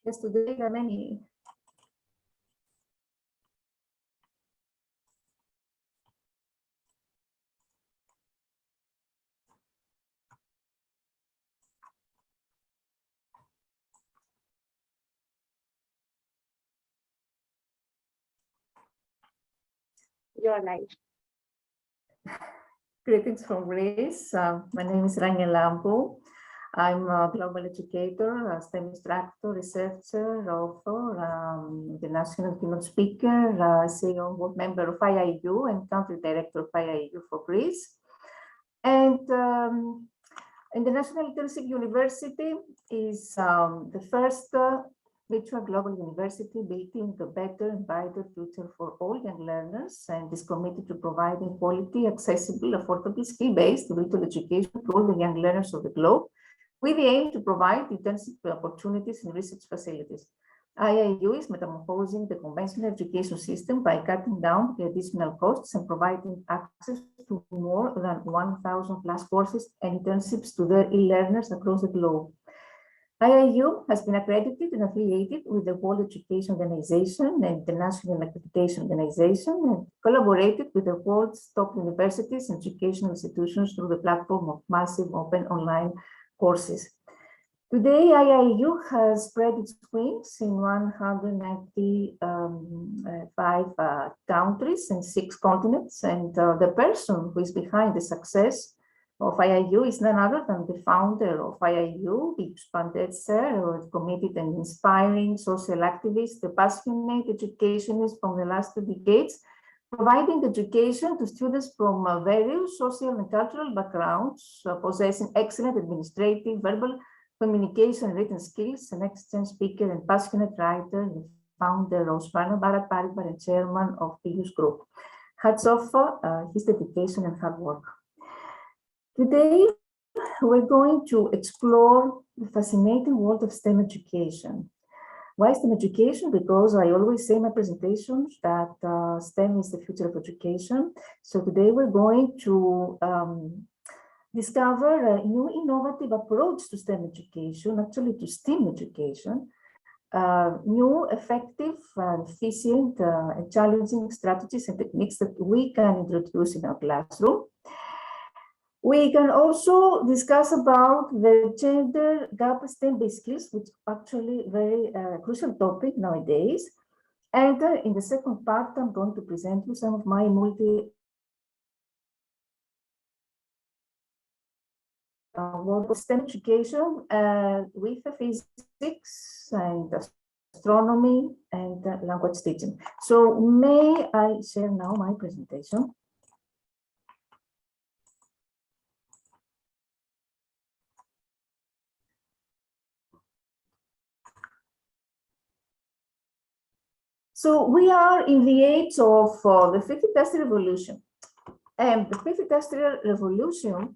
Yes, today there are many. You're live. Greetings from Greece. My name is Rania, Lampou. I'm a global educator, a STEM instructor, researcher, author, the national keynote speaker, CEO, board member of IIU and country director of IIU for Greece. And International Internship University is the first virtual global university building a better and brighter future for all young learners and is committed to providing quality, accessible, affordable, skill-based virtual education to all the young learners of the globe, with the aim to provide internship opportunities in research facilities. IIU is metamorphosing the conventional education system by cutting down the additional costs and providing access to more than 1,000 plus courses and internships to their e-learners across the globe. IIU has been accredited and affiliated with the World Education Organization and the National Accreditation Organization and collaborated with the world's top universities and educational institutions through the platform of massive open online courses. Today, IIU has spread its wings in 195 countries and 6 continents, and the person who is behind the success of IIU is none other than the founder of IIU, Vips Pandetser, a committed and inspiring social activist, a passionate educationist from the last 2 decades, providing education to students from various social and cultural backgrounds, possessing excellent administrative, verbal, communication, written skills, an excellent speaker and passionate writer, the founder of Sparno Bharat Paribar and chairman of IIU's group. Hats off for his dedication and hard work. Today, we're going to explore the fascinating world of STEM education. Why STEM education? Because I always say in my presentations that STEM is the future of education. So today we're going to discover a new innovative approach to STEM education, actually to STEAM education, new effective, efficient, and challenging strategies and techniques that we can introduce in our classroom. We can also discuss about the gender gap STEM-based skills, which actually very crucial topic nowadays. And in the second part, I'm going to present you some of my work of STEM education with physics and astronomy and language teaching. So may I share now my presentation? So we are in the age of the fifth industrial revolution. And the fifth industrial revolution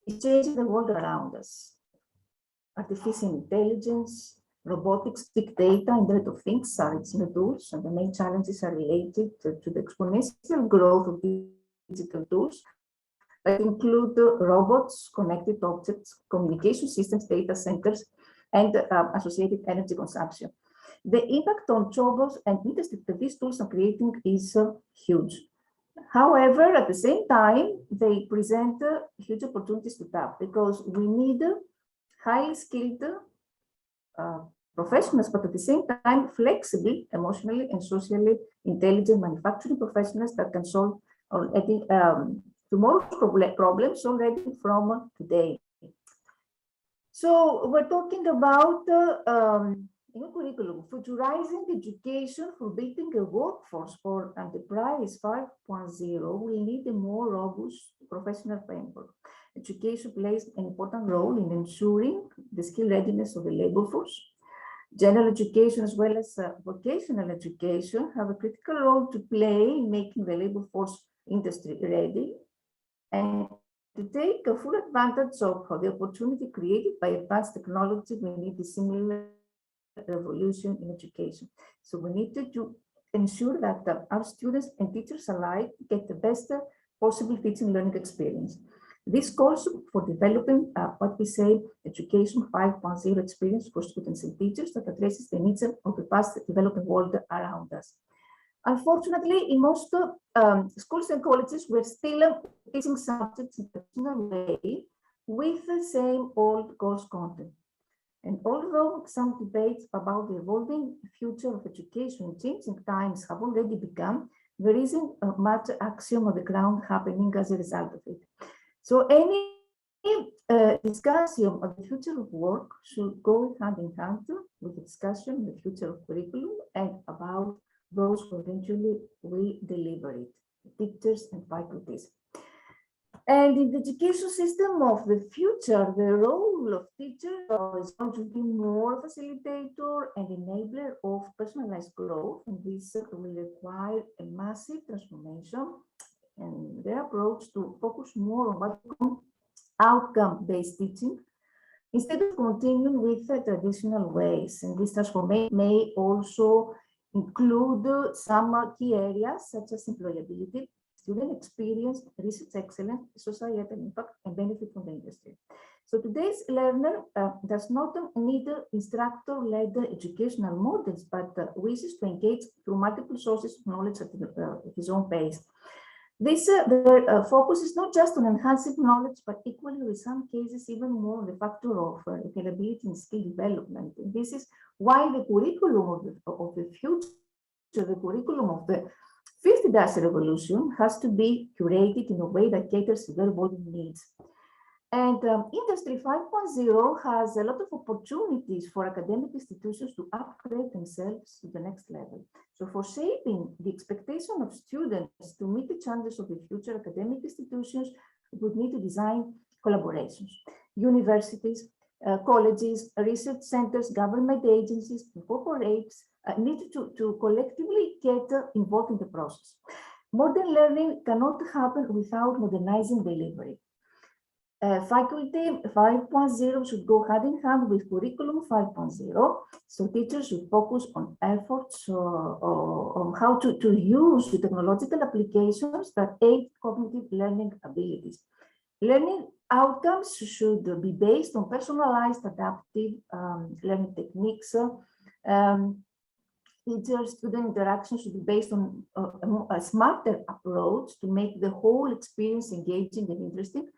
is changing the world around us. Artificial intelligence, robotics, big data, Internet of Things are its new tools, and the main challenges are related to the exponential growth of digital tools that include robots, connected objects, communication systems, data centers, and associated energy consumption. The impact on jobs and industry that these tools are creating is huge. However, at the same time, they present huge opportunities to tap because we need highly skilled professionals, but at the same time, flexible, emotionally and socially intelligent manufacturing professionals that can solve already tomorrow's problems already from today. So we're talking about new curriculum, futurizing education for building a workforce for enterprise 5.0. We need a more robust professional framework. Education plays an important role in ensuring the skill readiness of the labor force. General education as well as vocational education have a critical role to play in making the labor force industry ready and to take a full advantage of the opportunity created by advanced technology. We need a similar revolution in education. So we need to ensure that our students and teachers alike get the best possible teaching learning experience. This calls for developing what we say education 5.0 experience for students and teachers that addresses the needs of the fast developing world around us. Unfortunately, in most schools and colleges, we're still teaching subjects in a traditional way with the same old course content. And although some debates about the evolving future of education in changing times have already begun, there isn't much action on the ground happening as a result of it. So any discussion of the future of work should go hand in hand with the discussion of the future of curriculum and about those who eventually will deliver it, teachers and faculties. And in the education system of the future, the role of teachers is going to be more facilitator and enabler of personalized growth. And this will require a massive transformation and their approach to focus more on what we call outcome-based teaching instead of continuing with the traditional ways. And this transformation may also include some key areas such as employability, student experience, research excellence, societal impact, and benefit from the industry. So today's learner does not need instructor-led educational models, but wishes to engage through multiple sources of knowledge at his own pace. This focus is not just on enhancing knowledge, but equally, in some cases, even more on the factor of availability and skill development. And this is why the curriculum of the future, the curriculum of the fifth industrial revolution, has to be curated in a way that caters to their evolving needs. And Industry 5.0 has a lot of opportunities for academic institutions to upgrade themselves to the next level. So for shaping the expectation of students to meet the challenges of the future, academic institutions would need to design collaborations. Universities, colleges, research centers, government agencies, corporates need to collectively get involved in the process. Modern learning cannot happen without modernizing delivery. Faculty 5.0 should go hand in hand with curriculum 5.0. So teachers should focus on efforts on how to use the technological applications that aid cognitive learning abilities. Learning outcomes should be based on personalized adaptive learning techniques. Teacher-student interaction should be based on a smarter approach to make the whole experience engaging and interesting.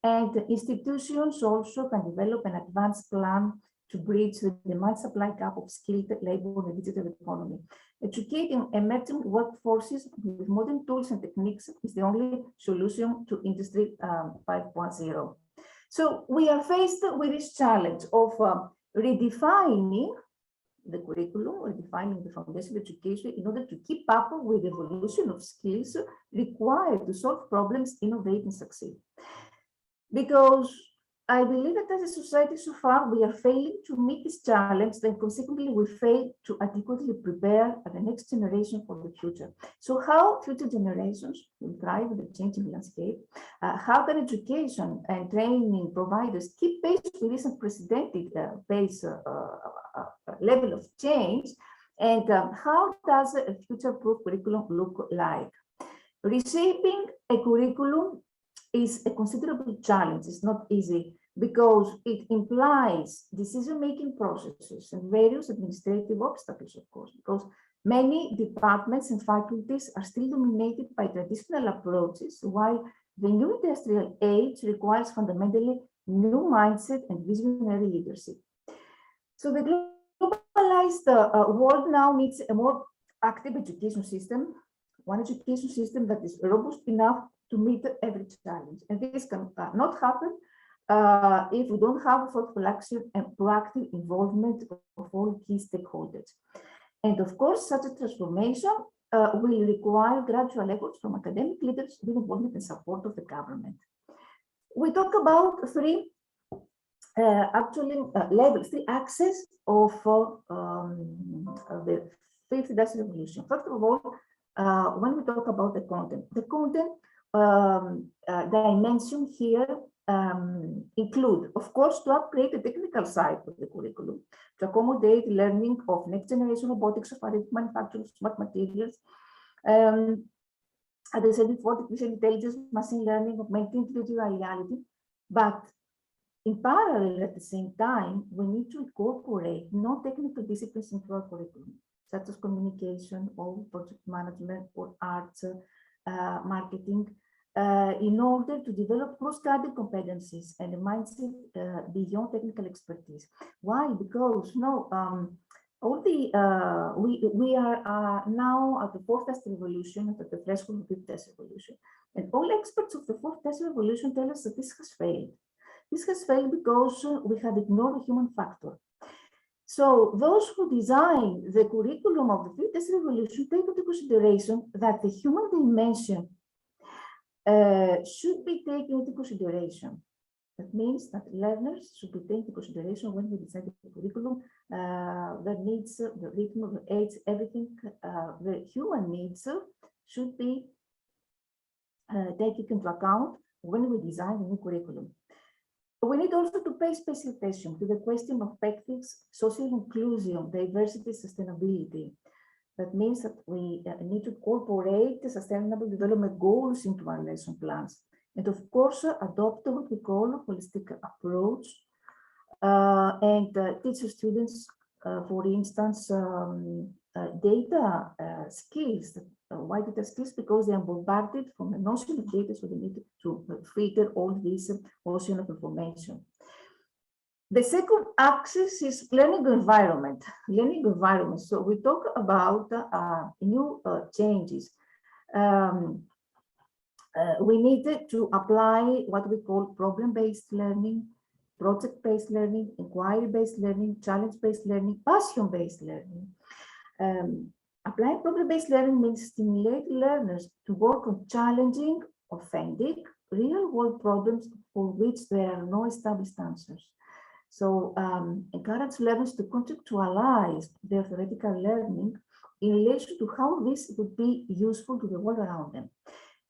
And institutions also can develop an advanced plan to bridge the demand-supply gap of skilled labor in the digital economy. Educating emerging workforces with modern tools and techniques is the only solution to Industry 5.0. So we are faced with this challenge of redefining the curriculum, redefining the foundation of education in order to keep up with the evolution of skills required to solve problems, innovate, and succeed. Because I believe that as a society so far, we are failing to meet this challenge, and consequently we fail to adequately prepare the next generation for the future. So how future generations will thrive in the changing landscape? How can education and training providers keep pace with this unprecedented level of change? And how does a future-proof curriculum look like? Reshaping a curriculum is a considerable challenge. It's not easy because it implies decision-making processes and various administrative obstacles, of course, because many departments and faculties are still dominated by traditional approaches, while the new industrial age requires fundamentally new mindset and visionary leadership. So the globalized world now needs a more active education system, one education system that is robust enough to meet every challenge. And this can not happen if we don't have thoughtful action and proactive involvement of all key stakeholders. And of course, such a transformation will require gradual efforts from academic leaders with involvement and support of the government. We talk about three levels, three axes of the fifth industrial revolution. First of all, when we talk about the content dimension here include, of course, to upgrade the technical side of the curriculum, to accommodate learning of next generation robotics, of manufacturing, smart materials, as I said before, artificial intelligence, machine learning, augmented reality, But in parallel, at the same time, we need to incorporate non-technical disciplines into our curriculum, such as communication or project management or arts, marketing, in order to develop cross-cutting competencies and a mindset beyond technical expertise. Why? Because we are now at the fourth test revolution, at the threshold of the fifth test revolution, and all experts of the fourth test revolution tell us that this has failed. This has failed because we have ignored the human factor. So those who design the curriculum of the fifth test revolution take into consideration that the human dimension should be taken into consideration. That means that learners should be taken into consideration when we design the curriculum, the needs, the rhythm, the age, everything, the human needs should be taken into account when we design the new curriculum. We need also to pay special attention to the question of ethics, social inclusion, diversity, sustainability. That means that we need to incorporate the sustainable development goals into our lesson plans. And of course, adopt what we call a holistic approach and teach students, for instance, data skills. Why data skills? Because they are bombarded from an ocean of data, so they need to filter all this ocean of information. The second axis is learning environment. Learning environment. So we talk about new changes. We needed to apply what we call problem-based learning, project-based learning, inquiry-based learning, challenge-based learning, passion-based learning. Applying problem-based learning means stimulate learners to work on challenging, authentic, real-world problems for which there are no established answers. So encourage learners to contextualize their theoretical learning in relation to how this would be useful to the world around them.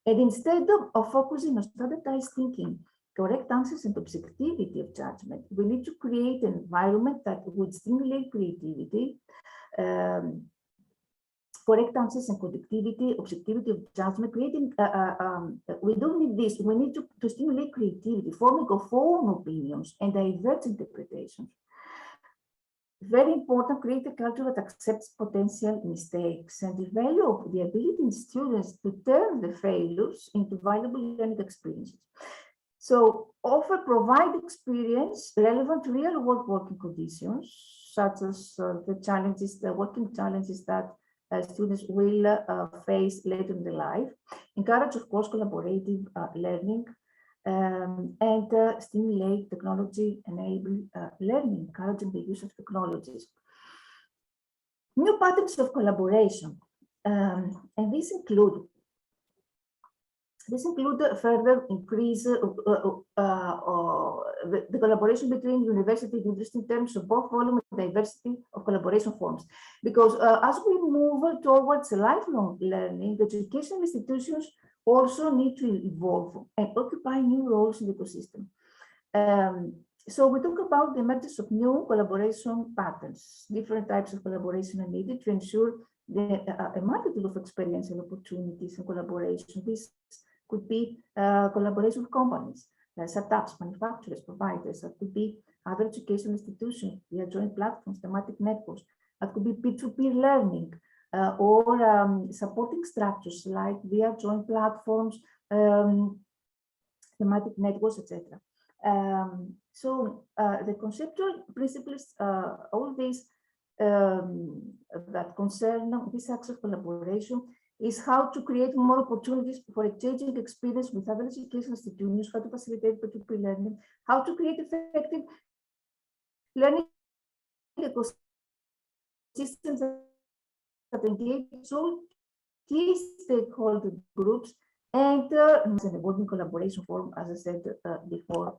And instead of focusing on standardized thinking, correct answers and objectivity of judgment, we need to create an environment that would stimulate creativity, correct answers and conductivity, objectivity of judgment, creating, we don't need this, we need to stimulate creativity, forming of own opinions and diverse interpretations. Very important, create a culture that accepts potential mistakes and develop the ability in students to turn the failures into valuable learning experiences. So provide experience relevant to real world working conditions, such as the challenges, the working challenges that students will face later in their life. Encourage, of course, collaborative learning and stimulate technology-enabled learning, encouraging the use of technologies. New patterns of collaboration, and these include further increase the collaboration between university and industry in terms of both volume and diversity of collaboration forms. Because as we move towards lifelong learning, the educational institutions also need to evolve and occupy new roles in the ecosystem. So we talk about the emergence of new collaboration patterns. Different types of collaboration are needed to ensure a multitude of experiential opportunities and collaboration. This could be collaboration with companies, startups, manufacturers, providers. That could be other educational institutions via joint platforms, thematic networks. That could be peer-to-peer learning or supporting structures like via joint platforms, thematic networks, etc. So the conceptual principles, all these that concern this axis of collaboration is how to create more opportunities for exchanging experience with other educational institutions, how to facilitate peer-to-peer learning, how to create effective learning ecosystems that engage all key stakeholder groups and an evolving collaboration form, as I said before.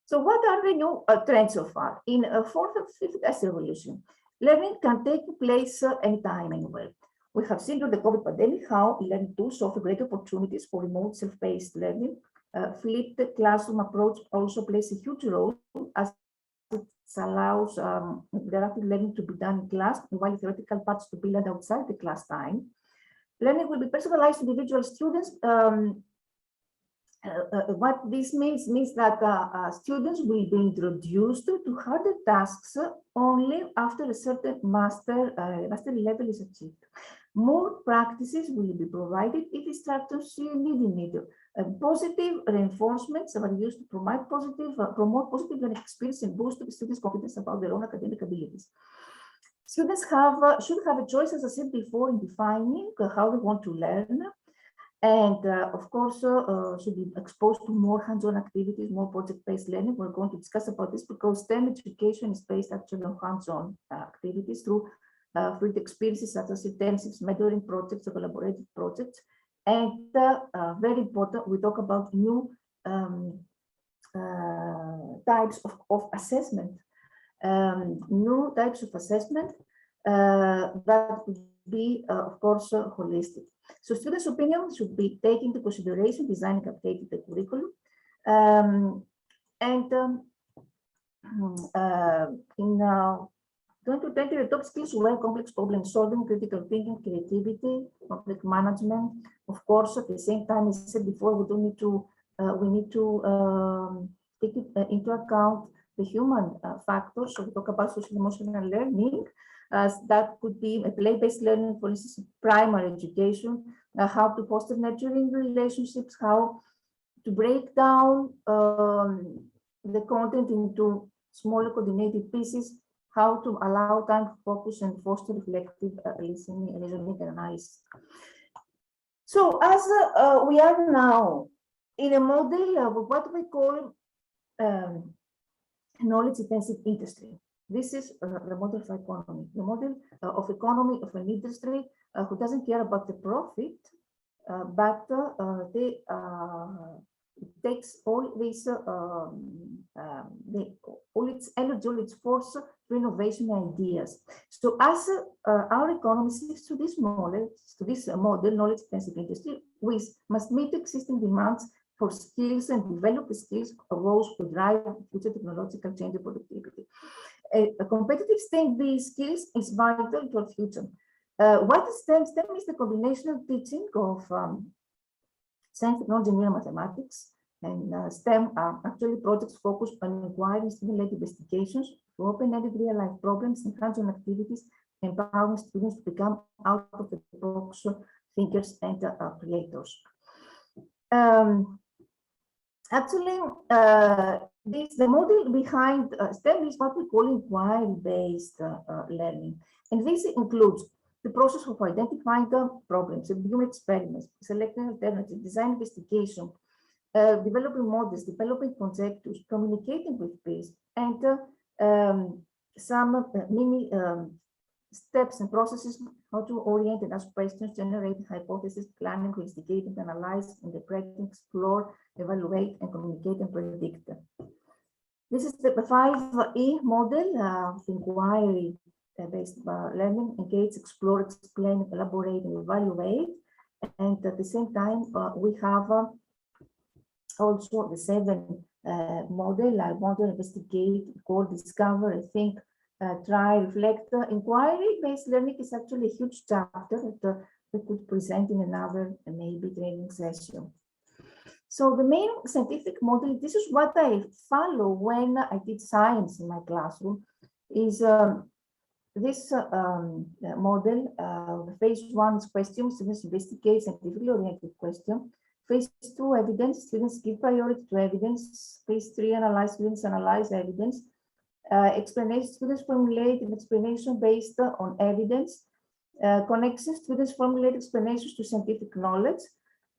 So what are the new trends so far? In fourth and fifth test revolution, learning can take place anytime, anywhere. We have seen during the COVID pandemic how learning tools offer great opportunities for remote self-paced learning. Flipped classroom approach also plays a huge role as it allows interactive learning to be done in class, while theoretical parts to be learned outside the class time. Learning will be personalized to individual students What this means that students will be introduced to harder tasks only after a certain master level is achieved. More practices will be provided if instructors need it. Positive reinforcements are used to promote positive learning experience and boost students' confidence about their own academic abilities. Students should have a choice, as I said before, in defining how they want to learn. And of course, should be exposed to more hands-on activities, more project-based learning. We're going to discuss about this because STEM education is based actually on hands-on activities through field experiences such as intensives, mentoring projects, or collaborative projects. And very important, we talk about new types of assessment, new types of assessment that would be, of course, holistic. So students' opinion should be taken into consideration, designing updated the curriculum. In 2020, the top skills were complex problem solving, critical thinking, creativity, conflict management. Of course, at the same time, as I said before, we need to take it into account the human factors. So we talk about social emotional learning. That could be a play-based learning, for instance, primary education, how to foster nurturing relationships, how to break down the content into smaller coordinated pieces, how to allow time to focus and foster reflective listening and reasoning and analysis. So as we are now in a model of what we call knowledge-intensive industry. This is the model of economy, the model of economy of an industry who doesn't care about the profit, but it takes all this, all its energy, all its force to innovation ideas. So as our economy shifts to this model, knowledge-intensive industry, we must meet existing demands for skills and develop the skills of those who drive future technological change and productivity. A competitive STEM-based skills is vital to our future. What is STEM? STEM is the combination of teaching of science, technology, and mathematics. And STEM are actually projects focused on inquiry, student-led investigations, to open-ended real-life problems, and hands-on activities, empowering students to become out-of-the-box thinkers and creators. Actually, the model behind STEM is what we call inquiry-based learning. And this includes the process of identifying problems, doing experiments, selecting alternatives, design investigation, developing models, developing conjectures, communicating with peers, and some mini steps and processes, how to orient and ask questions, generate hypotheses, planning, investigate, analyze, interpret, explore, evaluate, and communicate and predict. This is the 5E model of inquiry-based learning: engage, explore, explain, elaborate, and evaluate. And at the same time, we have also the 7 model: investigate, call, discover, think, try, reflect. Inquiry-based learning is actually a huge chapter that we could present in another maybe training session. So the main scientific model, this is what I follow when I teach science in my classroom, is this model. Phase 1 is question, students investigate scientifically oriented question. Phase 2, evidence, students give priority to evidence. Phase 3, analyze, students analyze evidence. Explanation, students formulate an explanation based on evidence. Connection, students formulate explanations to scientific knowledge.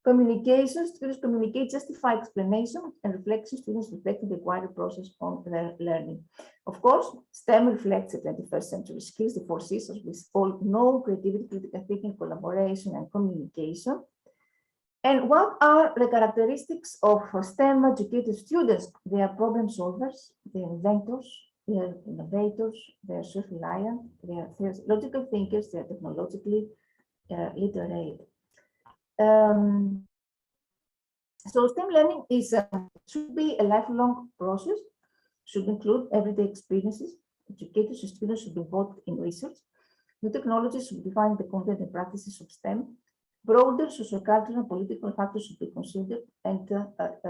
Communication, students communicate justified explanation, and reflection, students reflect the acquired process on their learning. Of course, STEM reflects the 21st century skills, the 4 C's, as we all know: creativity, critical thinking, collaboration, and communication. And what are the characteristics of STEM educated students? They are problem solvers, they are inventors, they are innovators, they are self-reliant, they are logical thinkers, they are technologically literate. So STEM learning should be a lifelong process, should include everyday experiences. Educators and students should be involved in research. New technologies should define the content and practices of STEM. Broader sociocultural and political factors should be considered, and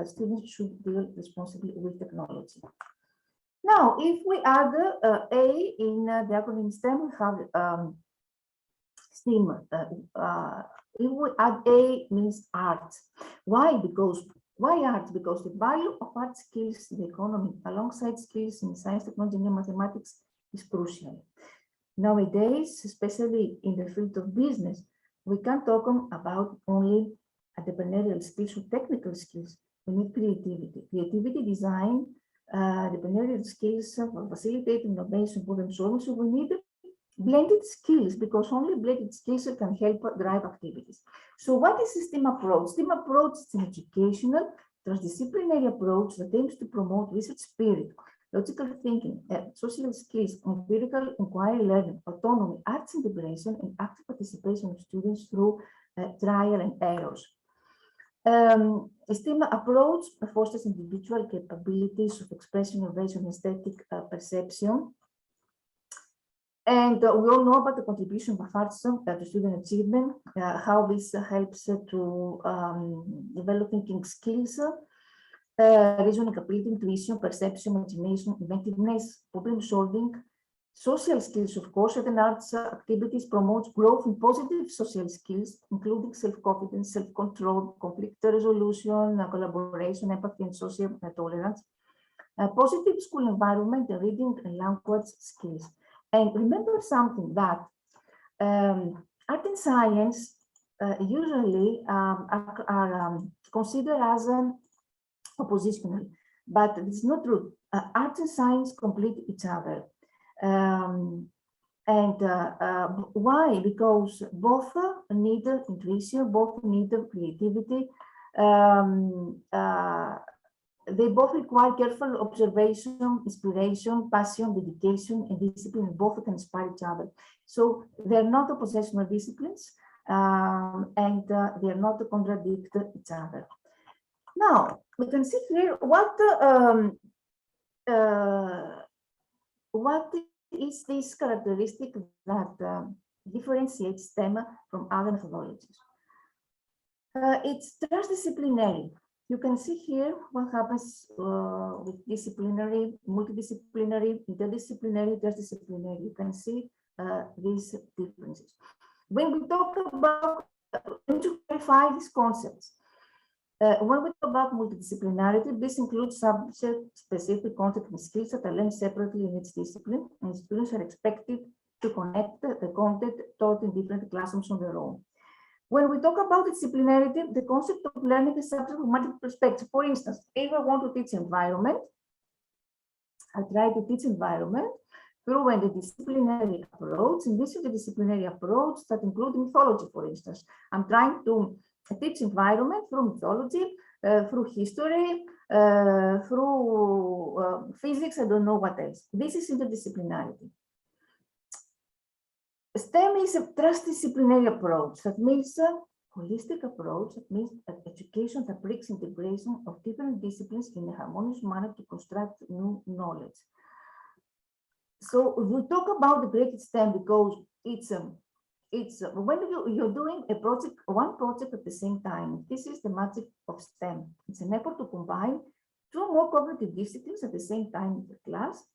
students should deal responsibly with technology. Now, if we add A in the acronym STEM, we have STEAM. If we add A means art. Why? Why art? Because the value of art skills in the economy, alongside skills in science, technology, and mathematics, is crucial. Nowadays, especially in the field of business, we can't talk about only entrepreneurial skills or technical skills. We need creativity, design, entrepreneurial skills for facilitating innovation, problem solving. So we need blended skills, because only blended skills can help drive activities. So what is the STEAM approach? STEAM approach is an educational, transdisciplinary approach that aims to promote research spirit, logical thinking, social skills, empirical inquiry learning, autonomy, arts integration, and active participation of students through trial and errors. STEAM approach fosters individual capabilities of expression, innovation, and aesthetic perception. And we all know about the contribution of arts to student achievement, how this helps to develop thinking skills, reasoning ability, intuition, perception, imagination, inventiveness, problem solving, social skills, of course. Certain arts activities promote growth in positive social skills, including self-confidence, self-control, conflict resolution, collaboration, empathy, and social tolerance. Positive school environment, reading and language skills. And remember something, that art and science usually are considered as oppositional, but it's not true. Art and science complete each other. Why? Because both need intuition, both need creativity. They both require careful observation, inspiration, passion, dedication, and discipline. Both can inspire each other. So they're not oppositional disciplines, and they are not to contradict each other. Now, we can see here what is this characteristic that differentiates STEM from other methodologies. It's transdisciplinary. You can see here what happens with disciplinary, multidisciplinary, interdisciplinary, transdisciplinary. You can see these differences. When we talk about, to clarify these concepts, when we talk about multidisciplinarity, this includes subject-specific content and skills that are learned separately in each discipline, and students are expected to connect the content taught in different classrooms on their own. When we talk about disciplinarity, the concept of learning is subject from multiple perspectives. For instance, if I want to teach environment, I try to teach environment through a disciplinary approach. And this is a disciplinary approach that includes mythology, for instance. I'm trying to teach environment through mythology, through history, through physics, I don't know what else. This is interdisciplinarity. STEM is a transdisciplinary approach. That means a holistic approach. That means education that brings integration of different disciplines in a harmonious manner to construct new knowledge. So we talk about the great STEM because it's when you're doing a project, one project at the same time. This is the magic of STEM. It's an effort to combine two more cognitive disciplines at the same time in the class.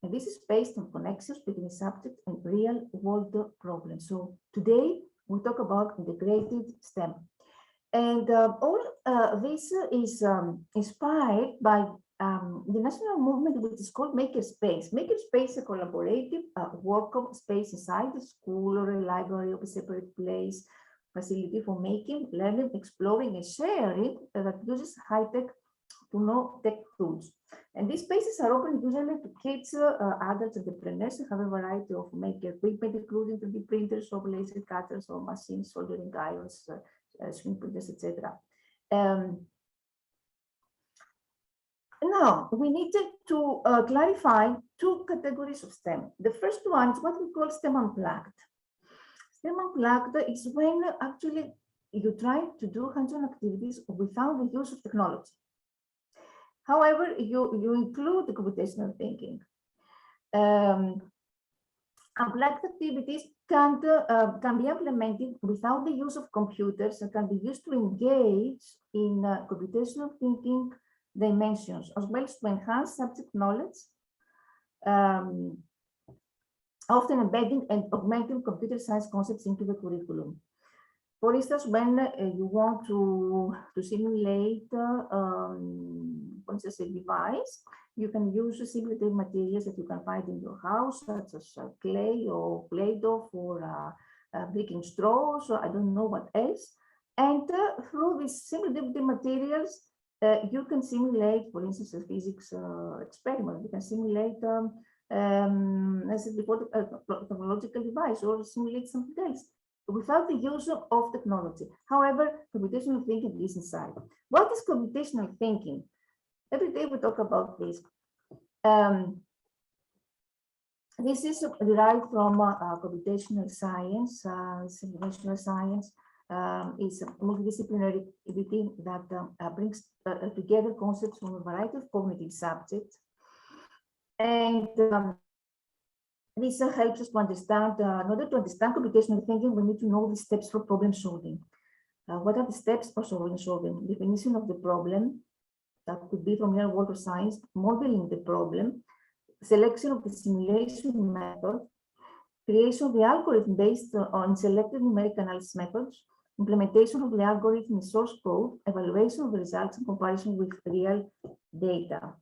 And this is based on connections between subject and real world problems. So today we talk about integrated STEM. And all this is inspired by the national movement, which is called Makerspace. Makerspace is a collaborative work space inside the school or a library of a separate place, facility for making, learning, exploring, and sharing that uses high-tech to know tech tools. And these spaces are open usually to kids, adults, entrepreneurs, and have a variety of maker equipment, including 3D printers, or laser cutters, or machines, soldering irons, screen printers, etc. Now, we need to clarify two categories of STEM. The first one is what we call STEM Unplugged. STEM Unplugged is when actually you try to do hands-on activities without the use of technology. However, you include the computational thinking. Unplugged activities can be implemented without the use of computers and can be used to engage in computational thinking dimensions, as well as to enhance subject knowledge, often embedding and augmenting computer science concepts into the curriculum. For instance, when you want to simulate, for instance, a device, you can use simulated materials that you can find in your house, such as clay or Play-Doh for breaking straws, or I don't know what else. And through these simulated materials, you can simulate, for instance, a physics experiment. You can simulate, as I said before, a technological device, or simulate something else, without the use of technology. However, computational thinking is inside. What is computational thinking? Every day we talk about this. This is derived from computational science. Computational science is a multidisciplinary activity that brings together concepts from a variety of cognitive subjects. And this helps us to understand, in order to understand computational thinking, we need to know the steps for problem solving. What are the steps for problem solving? Definition of the problem, that could be from real world or science, modeling the problem, selection of the simulation method, creation of the algorithm based on selected numeric analysis methods, implementation of the algorithm in source code, evaluation of the results in comparison with real data.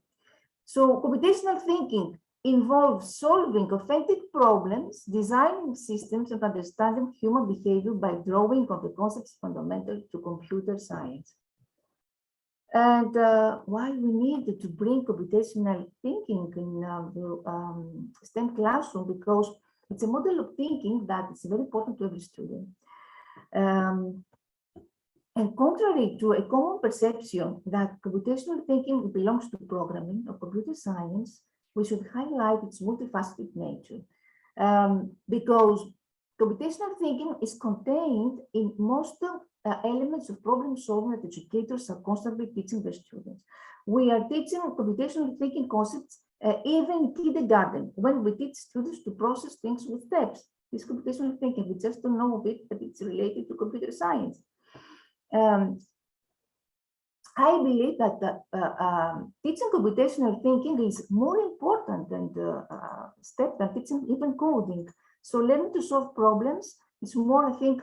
So computational thinking involves solving authentic problems, designing systems, and understanding human behavior by drawing on the concepts fundamental to computer science. And why we need to bring computational thinking in the STEM classroom, because it's a model of thinking that is very important to every student. And contrary to a common perception that computational thinking belongs to programming or computer science, we should highlight its multifaceted nature, because computational thinking is contained in most elements of problem solving that educators are constantly teaching their students. We are teaching computational thinking concepts even in kindergarten, when we teach students to process things with steps. This computational thinking, we just don't know of it, but it's related to computer science. I believe that teaching computational thinking is more important than the step than teaching even coding. So learning to solve problems is more, I think,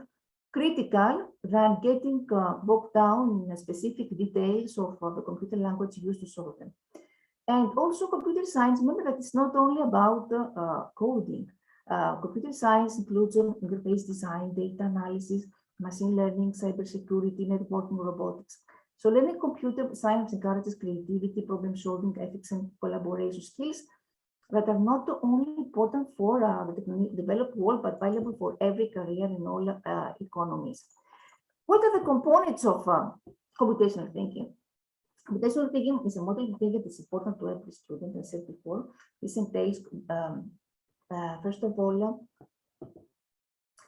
critical than getting bogged down in specific details of the computer language used to solve them. And also computer science, remember that it's not only about coding. Computer science includes interface design, data analysis, machine learning, cybersecurity, networking, robotics. So learning computer science encourages creativity, problem solving, ethics, and collaboration skills that are not only important for the developed world, but valuable for every career in all economies. What are the components of computational thinking? Computational thinking is a model of thinking that's important to every student, as I said before. This entails, first of all,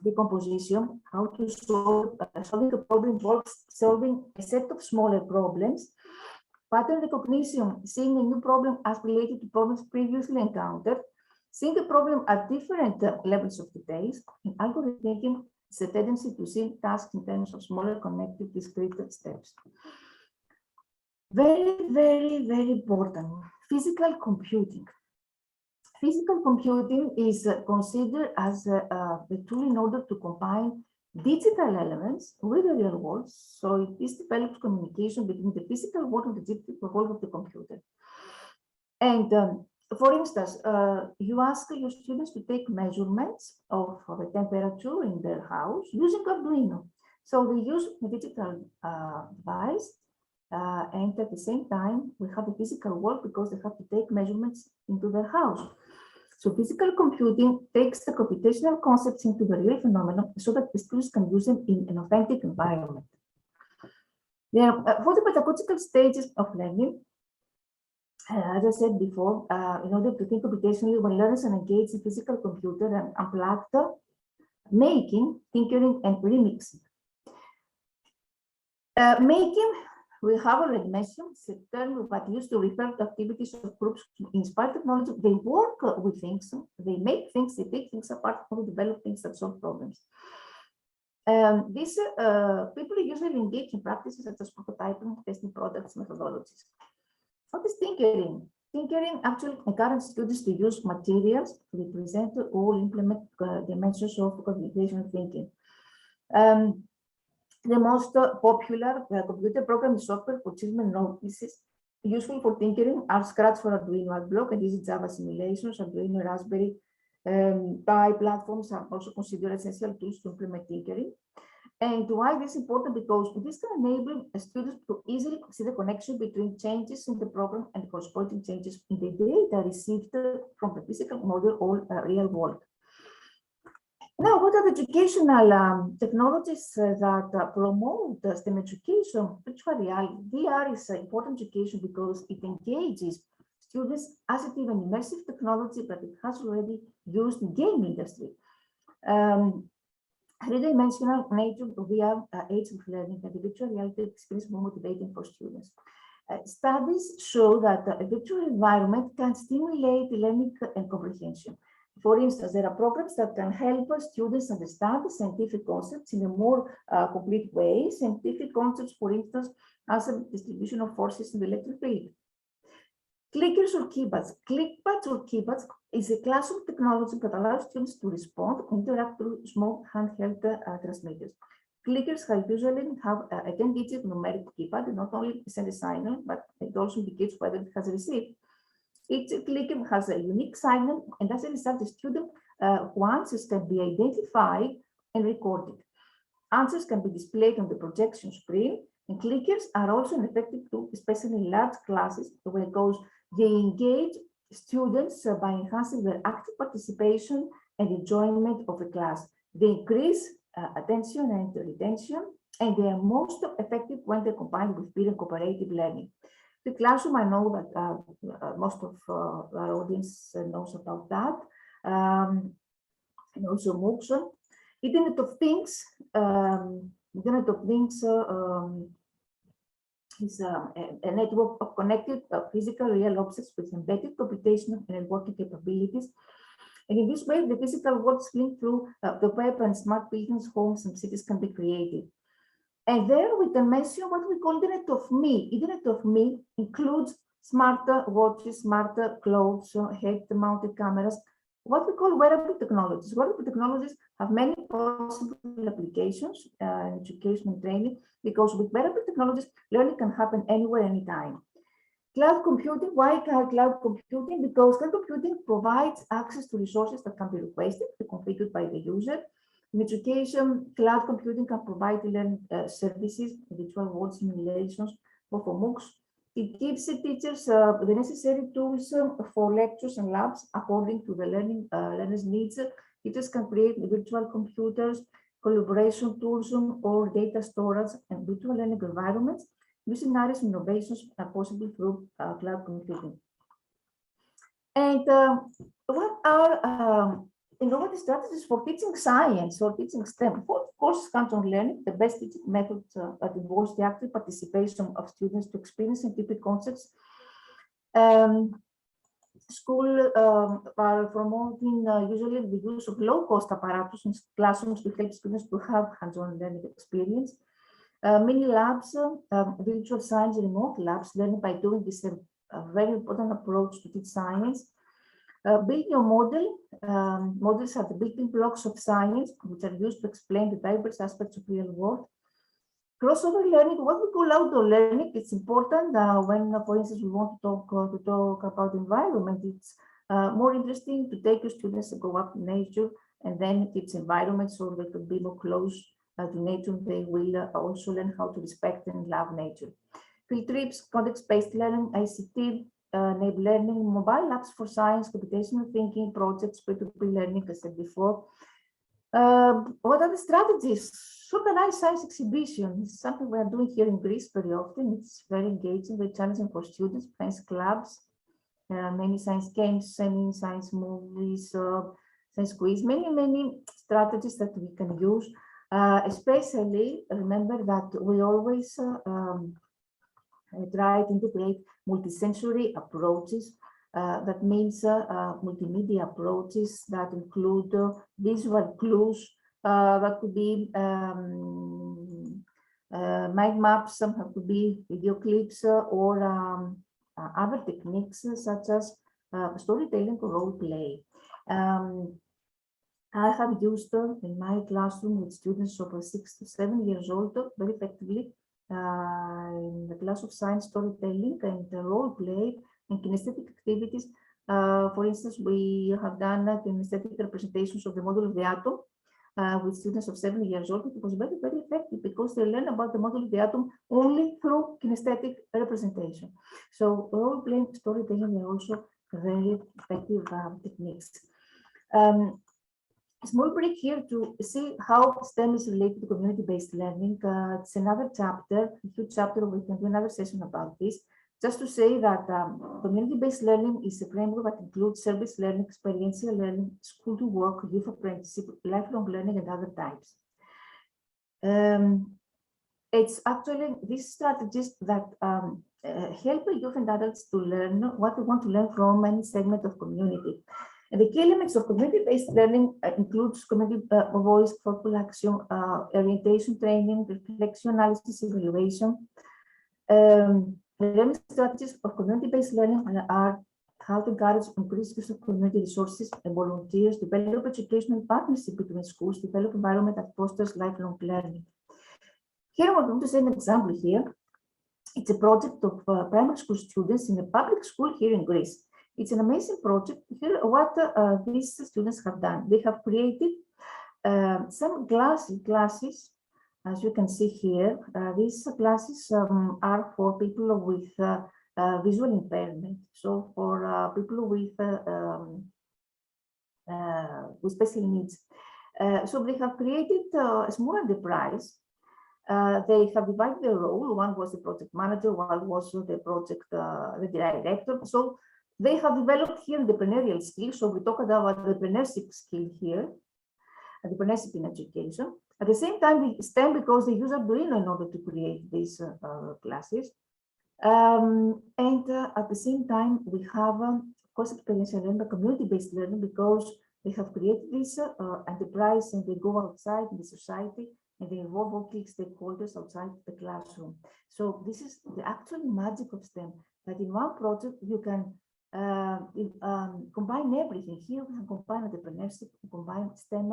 decomposition, how to solve, solving a problem involves solving a set of smaller problems. Pattern recognition, seeing a new problem as related to problems previously encountered, seeing a problem at different levels of details. In algorithm thinking, it's a tendency to see tasks in terms of smaller, connected, discrete steps. Very, very, very important, physical computing. Physical computing is considered as the tool in order to combine digital elements with the real world. So it develops communication between the physical world and the digital world of the computer. And for instance, you ask your students to take measurements of the temperature in their house using Arduino. So they use the digital device, and at the same time, we have the physical world because they have to take measurements into their house. So physical computing takes the computational concepts into the real phenomenon so that the students can use them in an authentic environment. There are for the pedagogical stages of learning, as I said before, in order to think computationally, when learners are engaged in physical computer and unplugged, making, tinkering, and remixing. Making we have already mentioned the term that used to refer to activities of groups inspired technology. They work with things, they make things, they take things apart, they develop things that solve problems. These people usually engage in practices such as prototyping, testing products, methodologies. What is tinkering? Tinkering actually encourages students to use materials to represent or implement dimensions of computational thinking. The most popular computer programming software for children notices useful for tinkering are Scratch for Arduino, Artblock, and Easy Java simulations. Arduino, Raspberry Pi platforms are also considered essential tools to implement tinkering. And why this is important? Because this can enable students to easily see the connection between changes in the program and corresponding changes in the data received from the physical model or real world. Now, what are the educational technologies that promote STEM education? Virtual reality, VR is important education because it engages students as it is an immersive technology that it has already used in game industry. Three-dimensional nature of VR aids with learning and the virtual reality experience more motivating for students. Studies show that a virtual environment can stimulate learning and comprehension. For instance, there are programs that can help students understand scientific concepts in a more complete way. Scientific concepts, for instance, as a distribution of forces in the electric field. Clickers or keypads. Clickpads or keypads is a class of technology that allows students to respond and interact through small handheld transmitters. Clickers usually have a 10-digit numeric keypad, not only send a signal, but it also indicates whether it has received. Each clicker has a unique signal, and as a result, the student answers can be identified and recorded. Answers can be displayed on the projection screen, and clickers are also an effective tool, especially in large classes, because they engage students by enhancing their active participation and enjoyment of the class. They increase attention and retention, and they are most effective when they're combined with peer and cooperative learning. The classroom, I know that most of our audience knows about that, and also MOOCs. Internet of Things. Internet of Things is a network of connected physical real objects with embedded computational and networking capabilities. And in this way, the physical world is linked through the web, and smart buildings, homes, and cities can be created. And there we can mention what we call Internet of Me. Internet of Me includes smarter watches, smarter clothes, head-mounted cameras, what we call wearable technologies. Wearable technologies have many possible applications in education and training, because with wearable technologies, learning can happen anywhere, anytime. Cloud computing. Why cloud computing? Because cloud computing provides access to resources that can be requested and configured by the user. In education, cloud computing can provide learning services, virtual world simulations, or for MOOCs. It gives the teachers the necessary tools for lectures and labs according to the learners' needs. Teachers can create virtual computers, collaboration tools, or data storage and virtual learning environments. Using various innovations are possible through cloud computing. And what are innovative strategies for teaching science or teaching STEM? Of course, hands-on learning, the best teaching method that involves the active participation of students to experience scientific concepts. School are promoting usually the use of low-cost apparatus in classrooms to help students to have hands-on learning experience. Mini labs, virtual science, remote labs, learning by doing is a very important approach to teach science. Build your model. Models are the building blocks of science, which are used to explain the diverse aspects of real world. Crossover learning, what we call outdoor learning, it's important when, for instance, we want to talk about environment. It's more interesting to take your students and go up in nature and then teach environment so they can be more close to nature. They will also learn how to respect and love nature. Field trips, context-based learning, ICT, enable learning, mobile apps for science, computational thinking, projects, peer-to-peer learning, as I said before. What are the strategies? Organize science exhibition. It's something we are doing here in Greece very often. It's very engaging, very challenging for students, science clubs, many science games, many science movies, science quiz, many strategies that we can use. Especially remember that we always try to integrate multisensory approaches. That means multimedia approaches that include visual clues that could be mind maps, some could be video clips or other techniques such as storytelling or role play. I have used in my classroom with students over 6 to 7 years old very effectively in the class of science storytelling and role play and kinesthetic activities. For instance, we have done kinesthetic representations of the model of the atom with students of 7 years old. It was very, very effective because they learn about the model of the atom only through kinesthetic representation. So role playing storytelling are also very effective techniques. A small break here to see how STEM is related to community-based learning. It's another chapter, a huge chapter. We can do another session about this. Just to say that community-based learning is a framework that includes service learning, experiential learning, school to work, youth apprenticeship, lifelong learning, and other types. It's actually these strategies that help youth and adults to learn what they want to learn from any segment of community. And the key elements of community-based learning includes community voice, thoughtful action, orientation training, reflection, analysis, evaluation. The learning strategies of community-based learning are how to encourage increased use of community resources and volunteers, develop educational partnership between schools, develop environment that fosters lifelong learning. Here I'm going to say an example here. It's a project of primary school students in a public school here in Greece. It's an amazing project. Here, what these students have done, they have created some classes, as you can see here. These classes are for people with visual impairment. So for people with special needs. So they have created a small enterprise. They have divided their role. One was the project manager, one was the project the director. So they have developed here entrepreneurial skills. So we talk about entrepreneurship skill here, entrepreneurship in education. At the same time, we STEM because they use Arduino in order to create these classes. And at the same time, we have, of course, experiential learning, community-based learning, because they have created this enterprise and they go outside in the society and they involve all key stakeholders outside the classroom. So this is the actual magic of STEM, that in one project you can combine everything. Here we can combine entrepreneurship, combine STEM,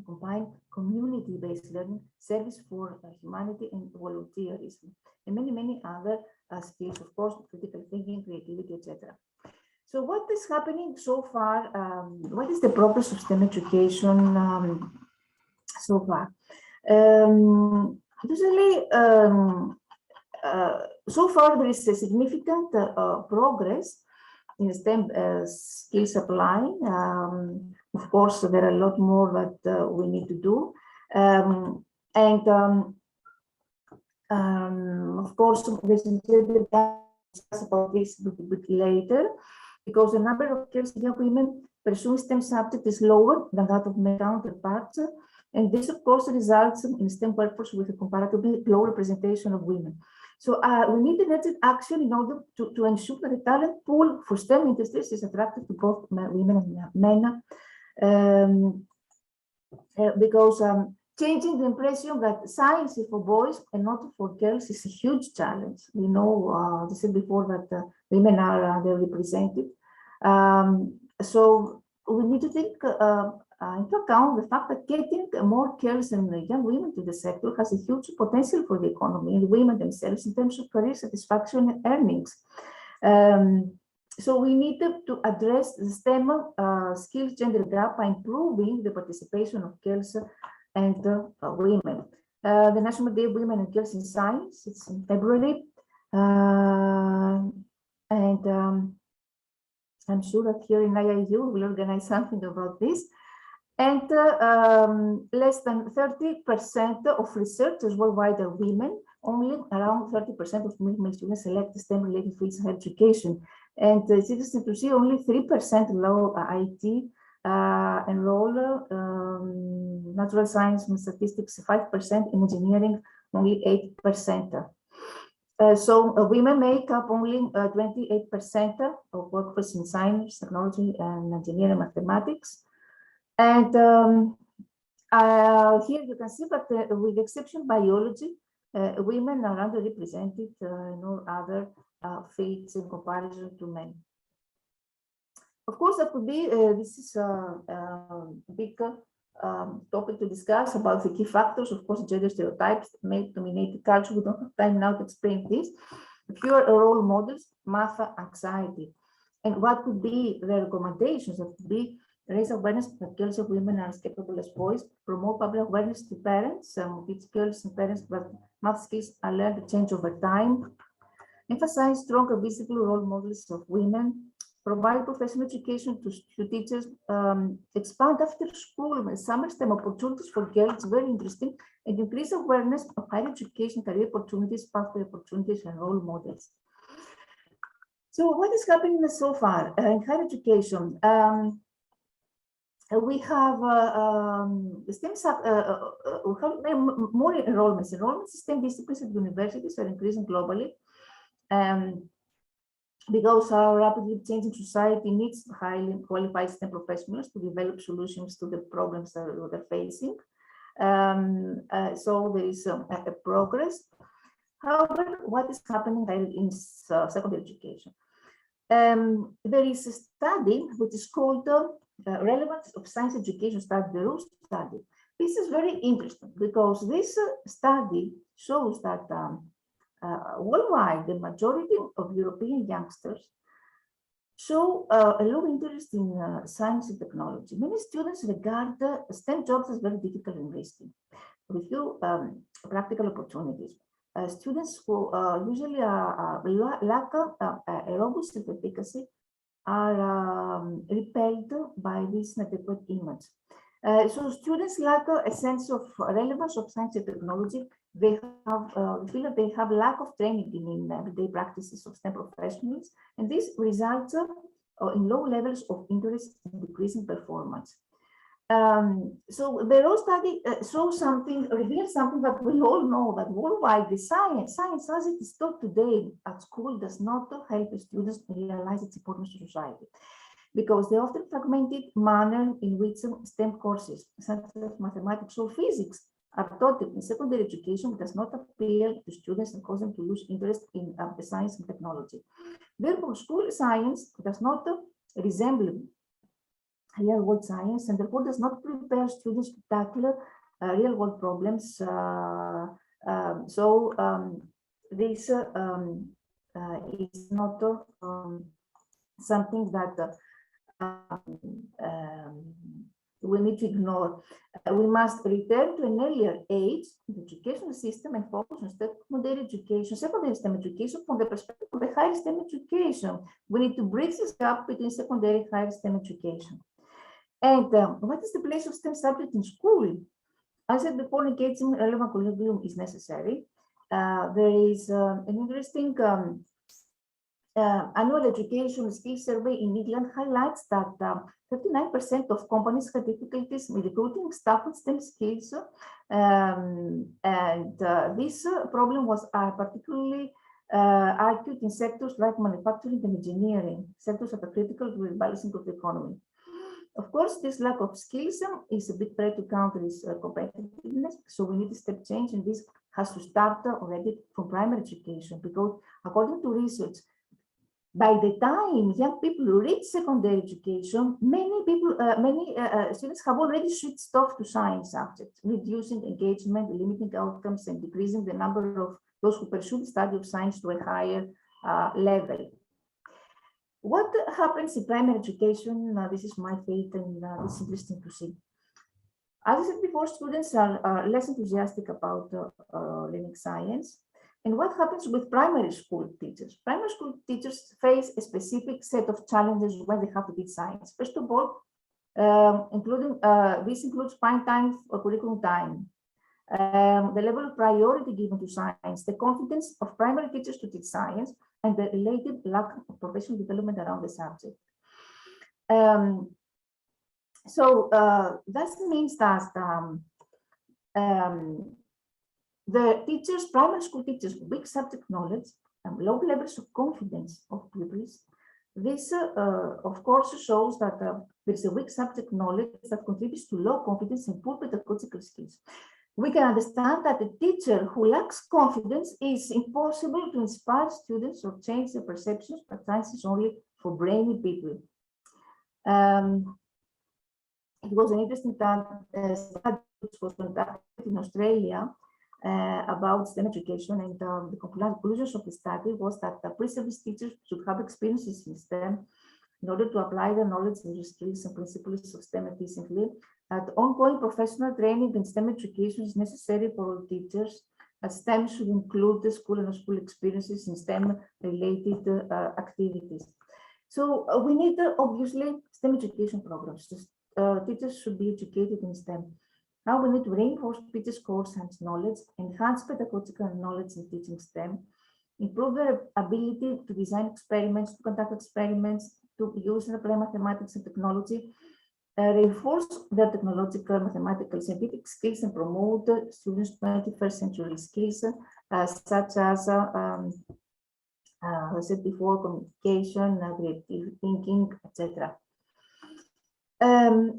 combine community-based learning, service for humanity and volunteerism, and many, many other skills, of course, critical thinking, creativity, etc. So what is happening so far? What is the progress of STEM education so far? Usually, so far there is a significant progress in STEM skills applying. Of course, there are a lot more that we need to do. Of course, there's about this a bit later, because the number of girls and young women pursuing STEM subject is lower than that of male counterparts. And this, of course, results in STEM workforce with a comparatively low representation of women. So we need an urgent action in order to ensure that the talent pool for STEM industries is attractive to both women and men, because changing the impression that science is for boys and not for girls is a huge challenge. We know, I said before, that women are underrepresented. So we need to take into account the fact that getting more girls and young women to the sector has a huge potential for the economy and women themselves in terms of career satisfaction and earnings. So we need to address the STEM skills gender gap by improving the participation of girls and women. The National Day of Women and Girls in Science, it's in February. I'm sure that here in IIU we'll organize something about this. And less than 30% of researchers worldwide are women. Only around 30% of female students select STEM-related fields of education. And it's interesting to see only 3% allow IT enroll, natural science and statistics 5%, in engineering only 8%. Women make up only 28% of workforce in science, technology, and engineering, mathematics. And here you can see that with the exception of biology, women are underrepresented in all other fields in comparison to men. Of course, that could be, this is a big topic to discuss about the key factors. Of course, gender stereotypes, male-dominated culture. We don't have time now to explain this. Fewer role models, math anxiety. And what could be the recommendations? That could be raise awareness that girls and women are as capable as boys, promote public awareness to parents, teach girls and parents that math skills are learned to change over time, emphasize stronger visible role models of women, provide professional education to teachers, expand after school and summer STEM opportunities for girls, very interesting, and increase awareness of higher education, career opportunities, pathway opportunities, and role models. So what is happening so far in higher education? We have STEM we have more enrollments. Enrollments in STEM disciplines at universities are increasing globally. Because our rapidly changing society needs highly qualified STEM professionals to develop solutions to the problems that they're facing. So there is a progress. However, what is happening in secondary education? There is a study which is called Relevance of Science Education Study, the RUSE study. This is very interesting because this study shows that worldwide, the majority of European youngsters show a low interest in science and technology. Many students regard STEM jobs as very difficult and risky, with few practical opportunities. Students who usually lack a robust efficacy are repelled by this inadequate image. So students lack a sense of relevance of science and technology. They have feel that they have lack of training in everyday practices of STEM professionals, and this results in low levels of interest and decreasing performance. So the ROSE study reveals something that we all know, that worldwide the science as it is taught today at school does not help students realize its importance to society, because the often fragmented manner in which STEM courses, such as mathematics or physics, are taught in secondary education does not appeal to students and cause them to lose interest in the science and technology. Therefore, school science does not resemble real-world science, and therefore does not prepare students to tackle real-world problems. This is not something that we need to ignore. We must return to an earlier age in the educational system and focus on secondary education, secondary STEM education from the perspective of the higher STEM education. We need to bridge this gap between secondary and higher STEM education. And what is the place of STEM subject in school? As I said before, engaging relevant curriculum is necessary. There is an interesting annual education skills survey in England highlights that 39% of companies have difficulties in recruiting staff with STEM skills. This problem was particularly acute in sectors like manufacturing and engineering, sectors that are critical to the balancing of the economy. Of course, this lack of skills is a big threat to countries' competitiveness, so we need a step change, and this has to start already from primary education, because according to research, by the time young people reach secondary education, many students have already switched off to science subjects, reducing engagement, limiting outcomes, and decreasing the number of those who pursue the study of science to a higher level. What happens in primary education? This is my fate, and it's interesting to see. As I said before, students are less enthusiastic about learning science. And what happens with primary school teachers? Primary school teachers face a specific set of challenges when they have to teach science. First of all, this includes prime time or curriculum time, the level of priority given to science, the confidence of primary teachers to teach science, and the related lack of professional development around the subject. That means that the teachers, primary school teachers, weak subject knowledge, low levels of confidence of pupils. This, of course, shows that there is a weak subject knowledge that contributes to low confidence and poor pedagogical skills. We can understand that a teacher who lacks confidence is impossible to inspire students or change their perceptions, but science is only for brainy people. It was an interesting study which was conducted in Australia about STEM education, and the conclusions of the study was that the pre-service teachers should have experiences in STEM in order to apply their knowledge and skills and principles of STEM efficiently. That ongoing professional training in STEM education is necessary for all teachers. STEM should include the school and school experiences in STEM-related activities. So we need, obviously, STEM education programs. Teachers should be educated in STEM. Now we need to reinforce teachers' core science knowledge, enhance pedagogical knowledge in teaching STEM, improve their ability to design experiments, to conduct experiments, to use and apply mathematics and technology, reinforce their technological, mathematical, scientific skills, and promote students' 21st century skills, such as, I said before, communication, creative thinking, etc.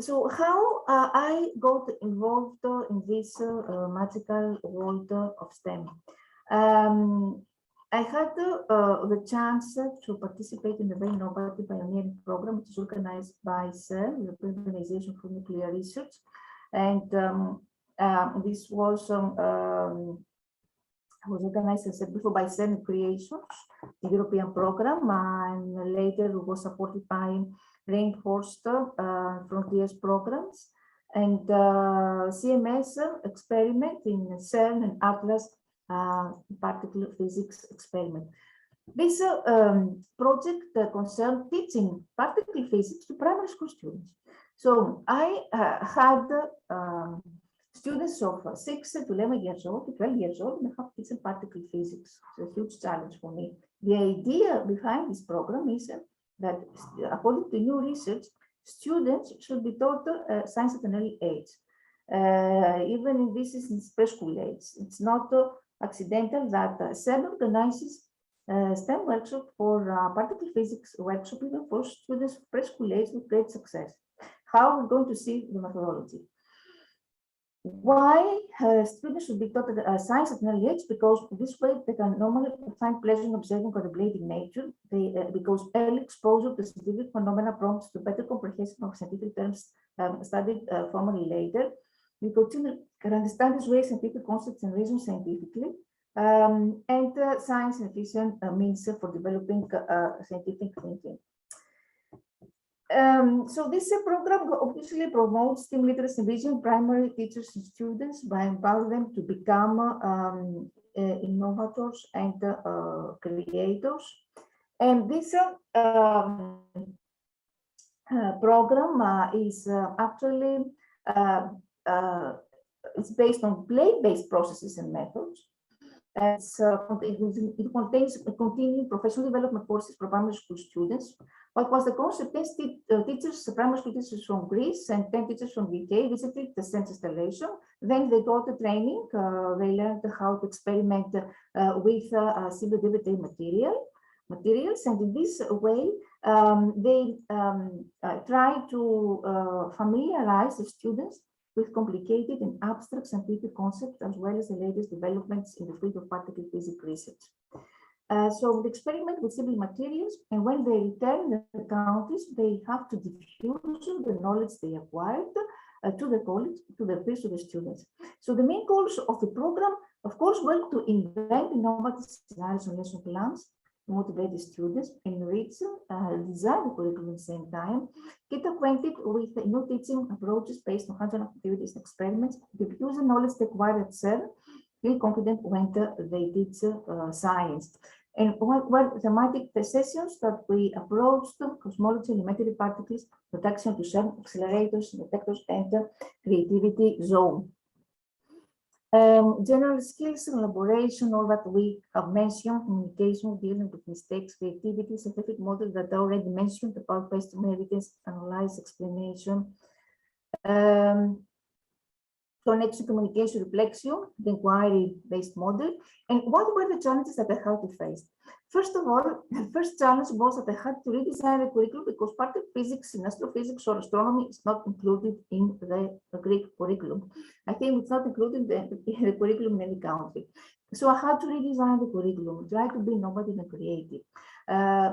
So how I got involved in this magical world of STEM. I had the chance to participate in a very innovative pioneering program, which is organized by CERN, the European Organization for Nuclear Research. And this was organized, as I said before, by CERN Creations, the European program, and later it was supported by Reinforced Frontiers programs and CMS experiment in CERN and Atlas particle physics experiment. This project concerned teaching particle physics to primary school students. So I had students of 6 to 11 years old, to 12 years old, and I have teaching particle physics. It's a huge challenge for me. The idea behind this program is that, according to new research, students should be taught science at an early age, even if this is in preschool age. It's not accidental that CERN organizes STEM workshop for particle physics workshop even for students of preschool age with great success. How we're going to see the methodology. Why students should be taught science at an early age? Because this way they can normally find pleasure in observing contemplating nature. Because early exposure to scientific phenomena prompts to better comprehension of scientific terms studied formally later. Because children can understand this way scientific concepts and reason scientifically. And science and efficient means for developing scientific thinking. So this program obviously promotes STEM literacy and vision primary teachers and students by empowering them to become innovators and creators. And this program is actually it's based on play-based processes and methods. It contains continuing professional development courses for primary school students. What was the concept? Teachers, primary school teachers from Greece and 10 teachers from the UK visited the science installation. Then they got the training. They learned how to experiment with simple DVD materials, and in this way, they try to familiarize the students with complicated and abstract scientific concepts, as well as the latest developments in the field of particle physics research. So the experiment with simple materials, and when they return the countries, they have to diffuse the knowledge they acquired to the college, to the peers, to the students. So the main goals of the program, of course, were to invent innovative scenarios and lesson plans, motivate the students, enrich, design the curriculum at the same time, get acquainted with new teaching approaches based on hands-on activities and experiments, diffuse the knowledge they acquired at CERN, feel confident when they teach science. And one thematic sessions that we approached cosmology, elementary particles, protection to CERN, accelerators, detectors, and creativity zone. General skills, collaboration, all that we have mentioned, communication, dealing with mistakes, creativity, scientific models that I already mentioned about based on evidence, analyze, explanation. connection, communication, reflection, the inquiry-based model. And what were the challenges that I had to face? First of all, the first challenge was that I had to redesign the curriculum because part of physics in astrophysics or astronomy is not included in the Greek curriculum. I think it's not included in the curriculum in any country. So I had to redesign the curriculum, try to be innovative and creative,